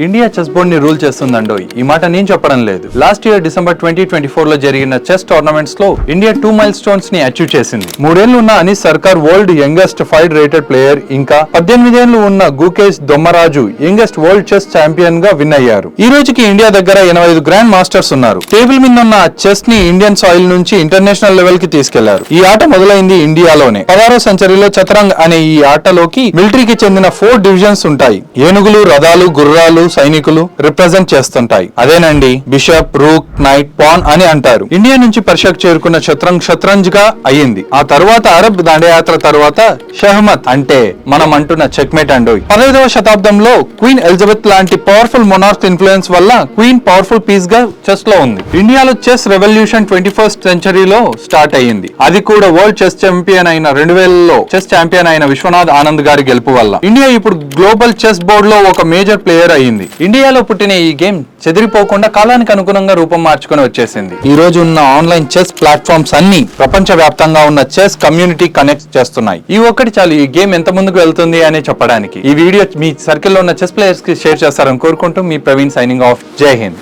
India chess board ని rule చేస్తుందండోయ్. ఈ మాట నేను చెప్పడం లేదు. లాస్ట్ ఇయర్ డిసెంబర్ 2024 లో జరిగిన చెస్ టోర్నమెంట్స్ లో ఇండియా 2 మైల్ స్టోన్స్ ని అచీవ్ చేసింది. 3 ఏళ్లు ఉన్న అనీస్ సర్కార్ వరల్డ్ యంగెస్ట్ 5 రేటెడ్ ప్లేయర్, ఇంకా 18 ఏళ్లు ఉన్న Gukesh Dommaraju youngest world chess champion గా విన్ అయ్యారు. ఈ రోజుకి ఇండియా దగ్గర 85 గ్రాండ్ మాస్టర్స్ ఉన్నారు. టేబుల్ మీద ఉన్న చెస్ ని ఇండియన్ సాయిల్ నుంచి ఇంటర్నేషనల్ లెవెల్ కి తీసుకెళ్లారు. ఈ ఆట మొదలైంది ఇండియాలోనే. 16వ సెంచరీలో చతరంగ్ అనే ఈ ఆటలోకి మిలిటరీకి చెందిన 4 డివిజన్స్ ఉంటాయి. ఏనుగులు, రథాలు, గుర్రాలు, సైనికులు రిప్రజెంట్ చేస్తుంటాయి. అదేనండి బిషప్, రూక్, నైట్, పాన్ అని అంటారు. ఇండియా నుంచి పర్షియాకు చేరుకున్న షత్రంజ్ గా అయ్యింది. ఆ తర్వాత అరబ్ దండయాత్ర తర్వాత షహమత్ అంటే మనం అంటున్న చెక్మేట్ అండోయ్. 15వ శతాబ్దంలో క్వీన్ ఎలిజబెత్ లాంటి పవర్ఫుల్ మొనార్క్ ఇన్ఫ్లుయెన్స్ వల్ల క్వీన్ పవర్ఫుల్ పీస్ గా చెస్ లో ఉంది. ఇండియాలో చెస్ రెవల్యూషన్ 21st సెంచరీలో స్టార్ట్ అయ్యింది. అది కూడా వరల్డ్ చెస్ ఛాంపియన్ అయిన 2000లో చెస్ ఛాంపియన్ అయిన విశ్వనాథ్ ఆనంద్ గారి గెలుపు వల్ల ఇండియా ఇప్పుడు గ్లోబల్ చెస్ బోర్డ్ లో ఒక మేజర్ ప్లేయర్ అయ్యింది. ఇండియాలో పుట్టిన ఈ గేమ్ చెదిరిపోకుండా కాలానికి అనుగుణంగా రూపం మార్చుకొని వచ్చేసింది. ఈ రోజు ఉన్న ఆన్లైన్ చెస్ ప్లాట్ఫామ్స్ అన్ని ప్రపంచ వ్యాప్తంగా ఉన్న చెస్ కమ్యూనిటీ కనెక్ట్ చేస్తున్నాయి. ఈ ఒక్కటి చాలు ఈ గేమ్ ఎంత ముందుకు వెళ్తుంది అని చెప్పడానికి. ఈ వీడియో మీ సర్కిల్లో ఉన్న చెస్ ప్లేయర్స్ కి షేర్ చేస్తారని కోరుకుంటూ మీ ప్రవీణ్ సైనింగ్ ఆఫ్. జై హింద్.